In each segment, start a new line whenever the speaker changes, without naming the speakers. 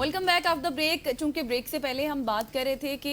Welcome back after the break. चूंकि break से पहले हम बात कर रहे थे कि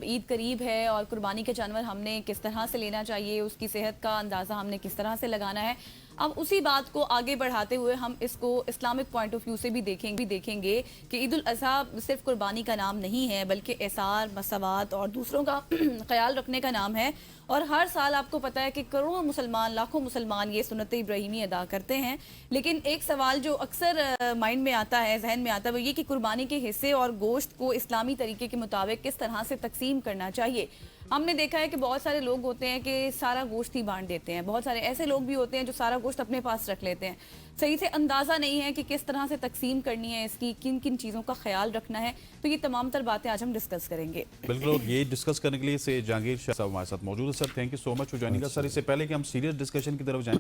ईद करीब है और कुर्बानी के जानवर हमने किस तरह से लेना चाहिए, उसकी सेहत का अंदाज़ा हमने किस तरह से लगाना है। अब उसी बात को आगे बढ़ाते हुए हम इसको इस्लामिक पॉइंट ऑफ व्यू से भी देखेंगे कि ईद उल अज़हा सिर्फ कुर्बानी का नाम नहीं है, बल्कि एसार, मसवात और दूसरों का ख्याल रखने का नाम है। और हर साल आपको पता है कि करोड़ों मुसलमान, लाखों मुसलमान ये सुन्नत इब्राहिमी अदा करते हैं। लेकिन एक सवाल जो अक्सर माइंड में आता है, जहन में आता है, वो ये कि कुर्बानी के हिस्से और गोश्त को इस्लामी तरीके के मुताबिक किस तरह से तकसीम करना चाहिए। हमने देखा है कि बहुत सारे लोग होते हैं कि सारा गोश्त ही बांट देते हैं, बहुत सारे ऐसे लोग भी होते हैं जो सारा गोश्त अपने पास रख लेते हैं। सही से अंदाज़ा नहीं है कि किस तरह से तकसीम करनी है, इसकी किन किन चीज़ों का ख्याल रखना है। तो ये तमाम तर बातें आज हम डिस्कस करेंगे।
बिल्कुल, ये डिस्कस करने के लिए से जहांगीर शाह साहब हमारे साथ मौजूद है। Sir, thank you so much for joining us. Sir, इससे पहले कि हम सीरियस डिस्कशन की तरफ जाएं,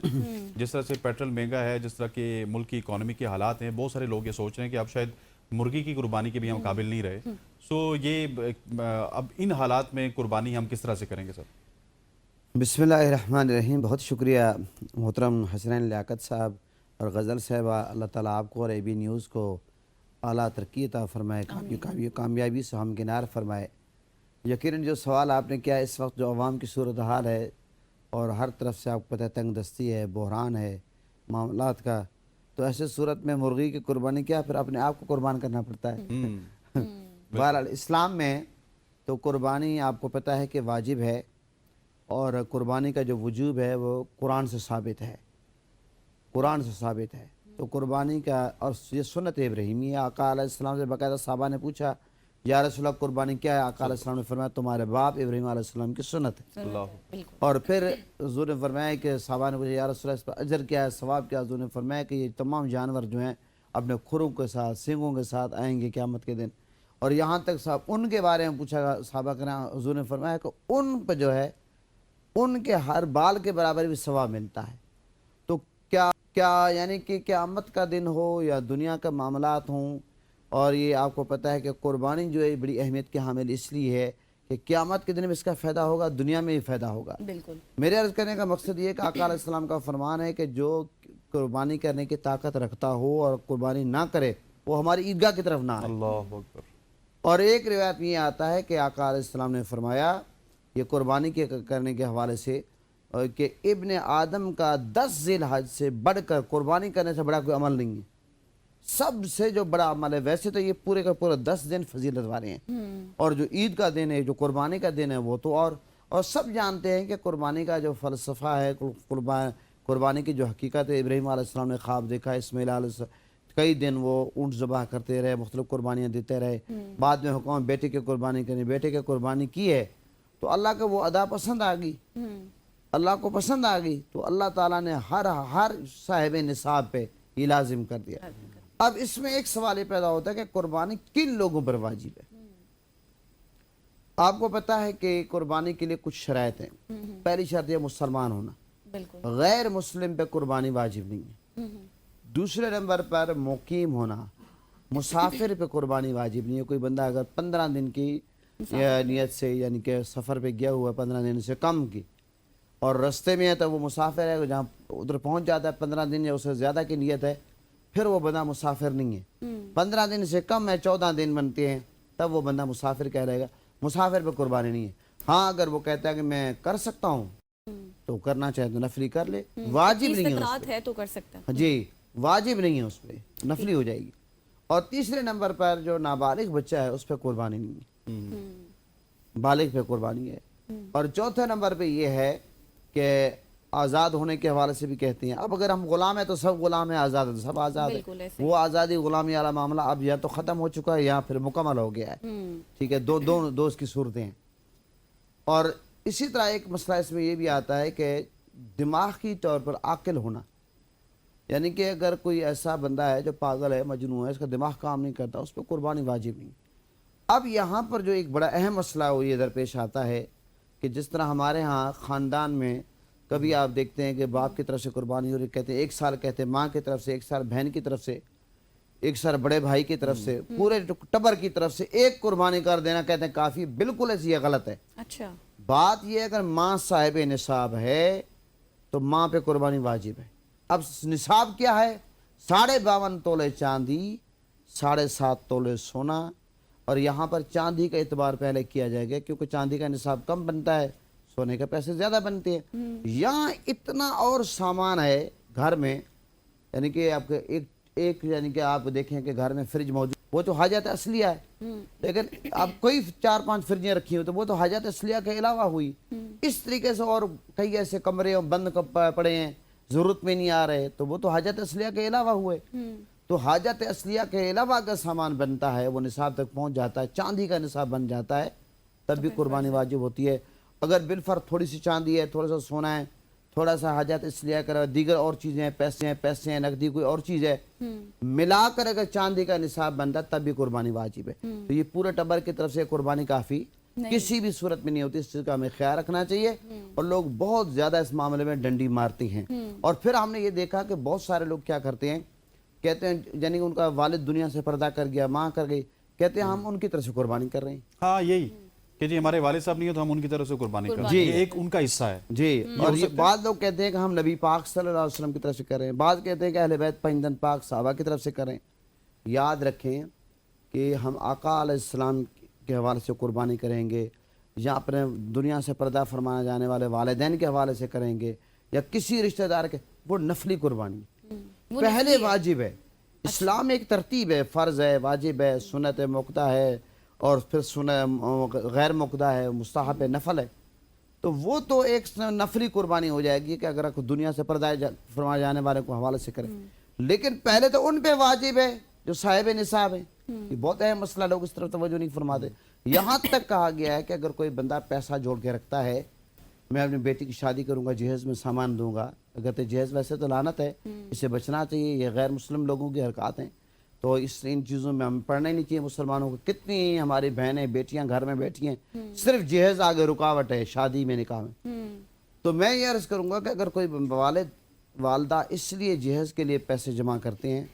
जिस तरह से पेट्रोल महंगा है, जिस तरह के मुल्क की इकोनॉमी के हालात हैं, बहुत सारे लोग ये सोच रहे हैं कि अब शायद मुर्गी की कुर्बानी के भी हम काबिल नहीं रहे। सो ये अब इन हालात में कुर्बानी हम किस तरह से करेंगे सर?
बिस्मिल्लाहिर्रहमानिर्रहीम। बहुत शुक्रिया मोहतरम हसनैन लियाकत साहब और गज़ल साहबा। अल्लाह ताला आपको और एबी न्यूज़ को आला तरक्की अता फरमाए, कामयाबी से हमकिनार फरमाए। यकीनन जो सवाल आपने किया, इस वक्त जो अवाम की सूरत हाल है और हर तरफ से आपको पता है तंग दस्ती है, बहरान है मामलात का, तो ऐसे सूरत में मुर्गी की कुर्बानी क्या, फिर अपने आप को कुर्बान करना पड़ता है। बहरहाल इस्लाम में तो कुर्बानी आपको पता है कि वाजिब है और कुर्बानी का जो वजूब है वो कुरान से साबित है, कुरान से साबित है। तो कुर्बानी का और ये सुन्नत इब्राहिमी है। आका अलैहिस्सलाम से बाकायदा साहबा ने पूछा, या रसूलल्लाह कुर्बानी क्या है? आका अलैहिस्सलाम ने फरमाया, तुम्हारे बाप इब्राहिम अलैहिस्सलाम की सुन्नत है। और फिर हुज़ूर ने फरमाया कि साहबा ने पूछा, या रसूलल्लाह इस पर अजर क्या है, सवाब क्या? हुज़ूर ने फरमाया कि ये तमाम जानवर जो हैं अपने खुरों के साथ, सींगों के साथ आएंगे क़यामत के दिन। और यहाँ तक साहब उनके बारे में पूछा साहबा करा, हुज़ूर ने फरमाया कि उन पर जो है उनके हर बाल के बराबर भी सवाब मिलता है। तो क्या यानी कि क़यामत का दिन हो या दुनिया का मामलात हों, और ये आपको पता है कि कुर्बानी जो है बड़ी अहमियत के हामिल इसलिए है कि क़यामत के दिन में इसका फ़ायदा होगा, दुनिया में भी फ़ायदा होगा। बिल्कुल। मेरे अर्ज़ करने का मकसद ये है कि आका अलैहिस्सलाम का फरमान है कि जो कुर्बानी करने की ताकत रखता हो और कुर्बानी ना करे, वो हमारी ईदगाह की तरफ ना आए। अल्लाह अकबर। और एक रिवायत में ये आता है कि आका अलैहिस्सलाम ने फरमाया ये कुर्बानी के करने के हवाले से कि इब्न आदम का 10 ज़िलहज से बढ़कर कुर्बानी करने से बड़ा कोई अमल नहीं है। सबसे जो बड़ा अमल है, वैसे तो ये पूरे का पूरा 10 दिन फजीलत वाले हैं, और जो ईद का दिन है, जो कुर्बानी का दिन है, वो तो और सब जानते हैं कि कुर्बानी का जो फ़लसफ़ा है, कुर्बानी की जो हकीकत है, इब्राहीम अलैहिस्सलाम ने ख्वाब देखा, इस्माईल अलैहिस्सलाम कई दिन वो ऊँट ज़बाह करते रहे, मुख्तलिफ़ कुर्बानियाँ देते रहे। बाद में हुक्म बेटे की कुर्बानी करनी, बेटे की कुर्बानी की है तो अल्लाह को वो अदा पसंद आ गई, अल्लाह को पसंद आ गई, तो अल्लाह ताला ने हर साहिब निसाब पे ये लाजिम कर दिया। अब इसमें एक सवाल ये पैदा होता है कि कुर्बानी किन लोगों पर वाजिब है। आपको पता है कि कुर्बानी के लिए कुछ शराइत हैं। पहली शर्त है मुसलमान होना, गैर मुस्लिम पे कुर्बानी वाजिब नहीं है। दूसरे नंबर पर मुकीम होना, मुसाफिर पे कुर्बानी वाजिब नहीं है। कोई बंदा अगर 15 दिन की नियत से यानी कि सफ़र पे गया हुआ 15 दिन से कम की और रास्ते में है तो वो मुसाफिर है, जहाँ उधर पहुँच जाता है 15 दिन या उससे ज़्यादा की नियत है, फिर वो बंदा मुसाफिर नहीं है। 15 दिन से कम है, 14 दिन बनते हैं, तब वो बंदा मुसाफिर कह रहेगा। मुसाफिर पे कुर्बानी नहीं है। हाँ, अगर वो कहता है कि मैं कर सकता हूँ तो करना चाहे तो नफली कर ले, वाजिब नहीं है
तो कर सकता है
जी, वाजिब नहीं है, उस पर नफली हो जाएगी। और तीसरे नंबर पर जो नाबालिग बच्चा है उस पर कुर्बानी नहीं है, बालिग पे कुर्बानी है। और चौथे नंबर पे ये है कि आज़ाद होने के हवाले से भी कहते हैं। अब अगर हम गुलाम है तो सब गुलाम है, आज़ाद है सब आज़ाद है। वो आज़ादी गुलामी वाला मामला अब या तो ख़त्म हो चुका है या फिर मुकम्मल हो गया है। ठीक है, दो इसकी सूरतें हैं। और इसी तरह एक मसला इसमें ये भी आता है कि दिमागी तौर पर आकिल होना, यानी कि अगर कोई ऐसा बंदा है जो पागल है, मजनू है, इसका दिमाग काम नहीं करता, उस पर कुर्बानी वाजिब नहीं। अब यहाँ पर जो एक बड़ा अहम मसला वो ये दरपेश आता है कि जिस तरह हमारे यहाँ ख़ानदान में कभी आप देखते हैं कि बाप की तरफ से कुर्बानी हो रही, कहते हैं एक साल, कहते हैं माँ की तरफ से, एक साल बहन की तरफ से, एक साल बड़े भाई की तरफ से, पूरे टब्बर की तरफ से एक कुर्बानी कर देना, कहते हैं काफ़ी। बिल्कुल ऐसी ये गलत है। अच्छा, बात यह अगर माँ साहिब निसाब है तो माँ पे कुर्बानी वाजिब है। अब निसाब क्या है? 52.5 तोले चांदी, 7.5 तोले सोना, और यहाँ पर चांदी का एतबार पहले किया जाएगा क्योंकि चांदी का निसाब कम बनता है, सोने के पैसे ज़्यादा बनते हैं। यहाँ इतना और सामान है घर में, यानी कि आपके एक यानी कि आप देखें कि घर में फ्रिज मौजूद, वो तो हाजत असलिया है, लेकिन आप कोई 4-5 फ्रिजें रखी हो तो वो तो हाजत असलिया के अलावा हुई। इस तरीके से और कई ऐसे कमरे बंद पड़े हैं, जरूरत में नहीं आ रहे, तो वो तो हाजत असलिया के अलावा हुए। तो हाजत असलिया के अलावा का सामान बनता है, वो निसाब तक पहुंच जाता है, चांदी का निसाब बन जाता है, तब भी कुर्बानी वाजिब होती है। अगर बिलफर थोड़ी सी चांदी है, थोड़ा सा सोना है, थोड़ा सा हाजत इसलिए कर, दीगर और चीजें हैं, पैसे हैं, नकदी कोई और चीज है, मिलाकर अगर चांदी का निसाब बनता तब भी कुर्बानी वाजिब है। तो ये पूरे टब्बर की तरफ से कुर्बानी काफी किसी भी सूरत में नहीं होती, इस चीज का हमें ख्याल रखना चाहिए। और लोग बहुत ज्यादा इस मामले में डंडी मारते हैं। और फिर हमने ये देखा कि बहुत सारे लोग क्या करते हैं, कहते हैं यानी कि उनका वालिद दुनिया से पर्दा कर गया, माँ कर गई, कहते हैं हम उनकी तरफ से कुर्बानी कर रहे हैं।
हाँ, यही कि जी हमारे वालिद साहब नहीं हो तो हम उनकी तरफ से कुर्बानी कर रहे हैं, ये एक उनका हिस्सा है
जी। और ये बाद लोग कहते हैं कि हम नबी पाक सल्लल्लाहु अलैहि वसल्लम की तरफ से कर रहे हैं, बाद कहते हैं कि अहले बैत पंजतन पाक साहबा की तरफ से करें। याद रखें कि हम आका अलैहिस्सलाम के हवाले से कुर्बानी करेंगे, या अपने दुनिया से पर्दा फरमाने जाने वाले वालिदैन के हवाले से करेंगे, या किसी रिश्तेदार के, वो नफली कुर्बानी पहले वाजिब है। इस्लाम में एक तरतीब है, फ़र्ज़ है, वाजिब है, सुन्नत है, मुक़्ता है, और फिर गैर मुक़्दा है, मुस्तहब है, नफल है। तो वो तो एक नफली कुर्बानी हो जाएगी कि अगर दुनिया से पर्दा फरमाए जाने वाले को हवाले से करें, लेकिन पहले तो उन पे वाजिब है जो साहिब निसाब है। ये बहुत अहम मसला, लोग इस तरफ तवज्जो नहीं फरमाते। यहाँ तक कहा गया है कि अगर कोई बंदा पैसा जोड़ के रखता है, मैं अपनी बेटी की शादी करूंगा, जहेज में सामान दूंगा, अगर तो जहेज वैसे तो लानत है, इसे बचना चाहिए, ये गैर मुस्लिम लोगों की हरकत हैं, तो इन चीज़ों में हम पढ़ना ही नहीं चाहिए मुसलमानों को। कितनी हमारी बहनें बेटियां घर में बैठी हैं, सिर्फ जहेज आगे रुकावट है शादी में, निकाह में। तो मैं ये अर्ज़ करूँगा कि अगर कोई वालिद वालदा इसलिए जहेज के लिए पैसे जमा करते हैं,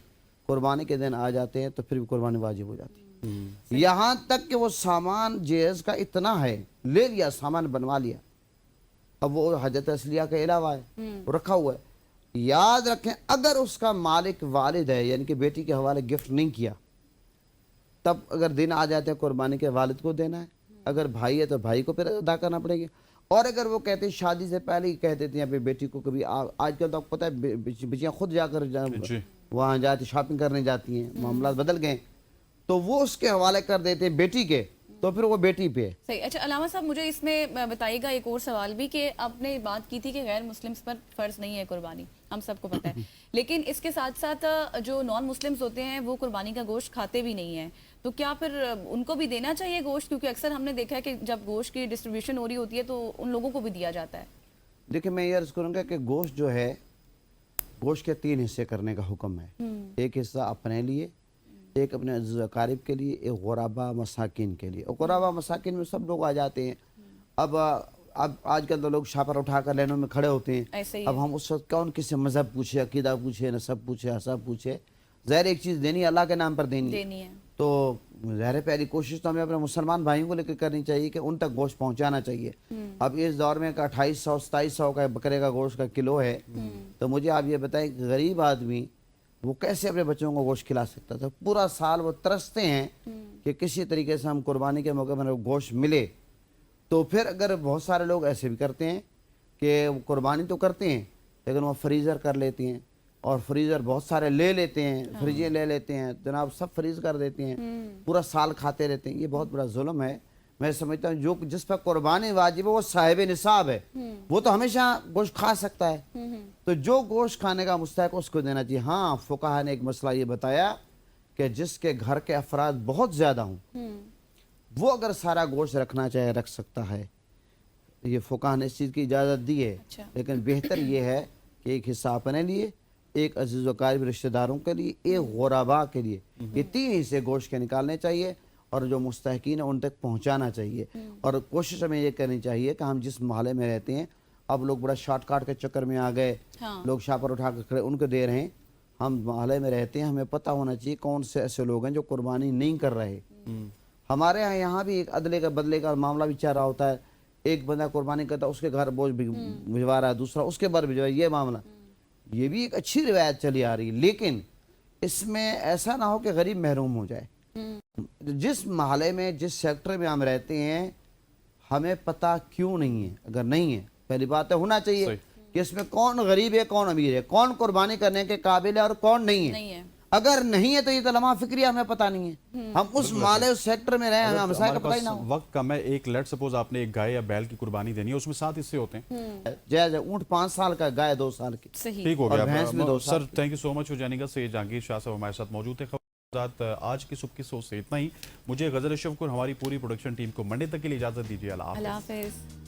कुर्बानी के दिन आ जाते हैं, तो फिर भी कुर्बानी वाजिब हो जाती है। यहाँ तक कि वो सामान जहेज का इतना है, ले लिया, सामान बनवा लिया, अब वो हजरत असलिया के अलावा है, वो रखा हुआ है। याद रखें, अगर उसका मालिक वालिद है, यानी कि बेटी के हवाले गिफ्ट नहीं किया, तब अगर दिन आ जाते हैं कुर्बानी के वालिद को देना है, अगर भाई है तो भाई को फिर अदा करना पड़ेगा। और अगर वो कहते हैं शादी से पहले ही कह देते हैं अपनी बेटी को, कभी आजकल तो आपको पता है बेटियाँ खुद जाकर वहाँ जाती, शॉपिंग करने जाती हैं, मामला बदल गए, तो वो उसके हवाले कर देते हैं बेटी के, तो फिर वो बेटी पे है।
सही। अच्छा अलामा साहब, मुझे इसमें बताइएगा एक और सवाल भी कि आपने बात की थी कि गैर मुस्लिम्स पर फ़र्ज नहीं है कुर्बानी, हम सबको पता है, लेकिन इसके साथ साथ जो नॉन मुस्लिम्स होते हैं वो कुर्बानी का गोश्त खाते भी नहीं हैं, तो क्या फिर उनको भी देना चाहिए गोश्त? क्योंकि अक्सर हमने देखा है कि जब गोश्त की डिस्ट्रीब्यूशन हो रही होती है तो उन लोगों को भी दिया जाता है।
देखिए, मैं ये अर्ज़ करूँगा कि गोश्त जो है, गोश्त के 3 हिस्से करने का हुक्म है। एक हिस्सा अपने लिए, एक अपने अकारिब के लिए, एक गुराबा मसाकिन के लिए। और गुराबा मसाकिन में सब लोग आ जाते हैं। अब आजकल तो लोग छापर उठा कर लाइनों में खड़े होते हैं। अब हम उस वक्त कौन किसी मजहब पूछे, अकीदा पूछे, नसब पूछे, हसब पूछे, ज़ाहिर एक चीज़ देनी अल्लाह के नाम पर देनी है। तो ज़ाहिर पहली कोशिश तो हमें अपने मुसलमान भाइयों को लेकर करनी चाहिए कि उन तक गोश्त पहुंचाना चाहिए। अब इस दौर में 2800-2700 का बकरे का गोश्त का किलो है, तो मुझे आप ये बताएं कि गरीब आदमी वो कैसे अपने बच्चों को गोश्त खिला सकता था? पूरा साल वो तरसते हैं कि किसी तरीके से हम कुर्बानी के मौके पर गोश्त मिले। तो फिर अगर बहुत सारे लोग ऐसे भी करते हैं कि कुर्बानी तो करते हैं, लेकिन वो फ्रीज़र कर लेते हैं, और फ्रीज़र बहुत सारे ले लेते हैं, फ्रिजें ले लेते हैं, जनाब सब फ्रीज कर देते हैं, पूरा साल खाते रहते हैं। ये बहुत बड़ा जुल्म है। मैं समझता हूँ जो जिस पर कुर्बानी वाजिब है वो साहिब निसाब है, वो तो हमेशा गोश्त खा सकता है। तो जो गोश्त खाने का मुस्तहक उसको देना चाहिए। हाँ, फुकाहा ने एक मसला ये बताया कि जिसके घर के अफराद बहुत ज़्यादा हों, वो अगर सारा गोश्त रखना चाहे रख सकता है। ये फुकाहा ने इस चीज़ की इजाज़त दी है।
अच्छा।
लेकिन बेहतर ये है कि एक हिस्सा अपने लिए, एक अजीज़ व क़रीब रिश्तेदारों के लिए, एक गुराबा के लिए, ये 3 हिस्से गोश्त के निकालने चाहिए और जो मुस्तहकीन है उन तक पहुंचाना चाहिए। और कोशिश हमें ये करनी चाहिए कि हम जिस मोहल्ले में रहते हैं, अब लोग बड़ा शॉर्टकट के चक्कर में आ गए, लोग छापर उठा कर खड़े उनको दे रहे हैं। हम मोहल्ले में रहते हैं, हमें पता होना चाहिए कौन से ऐसे लोग हैं जो कुर्बानी नहीं कर रहे। हमारे यहाँ भी एक अदले का बदले का मामला भी चल रहा होता है। एक बंदा कुर्बानी करता है, उसके घर बोझ भिजवा रहा है, दूसरा उसके बार भिजवा, ये मामला, ये भी एक अच्छी रिवायत चली आ रही है। लेकिन اس میں ایسا نہ ہو کہ غریب محروم ہو جائے. جس محلے میں جس سیکٹر میں ہم رہتے ہیں ہمیں پتہ کیوں نہیں ہے. اگر نہیں ہے پہلی بات ہے ہونا چاہیے کہ اس میں کون غریب ہے کون امیر ہے, کون قربانی کرنے کے قابل ہے اور کون نہیں ہے. اگر نہیں ہے تو یہ تو لمحہ فکری ہمیں پتہ نہیں ہے. ہم اس محلے اس سیکٹر میں رہیں, ہمیں مسائل کا پتہ ہی نہ ہو.
وقت کم ہے, ایک لیٹ سپوز آپ نے ایک گائے یا بیل کی قربانی دینی ہے, اس میں 7 حصے ہوتے ہیں.
جائز ہے, اونٹ 5 سال کا, گائے 2 سال کی.
ٹھیک ہو
اور بھینس میں
گیا
2 سال.
سر. تھینک یو سو مچ. ہو جانے گا سے جہانگیر شاہ صاحب ہمارے ساتھ موجود ہیں. آج کی صبح کی سوچ سے اتنا ہی. مجھے غزل اشرف کو ہماری پوری پروڈکشن ٹیم کو منڈے تک کے لیے اجازت دیجیے. اللہ حافظ.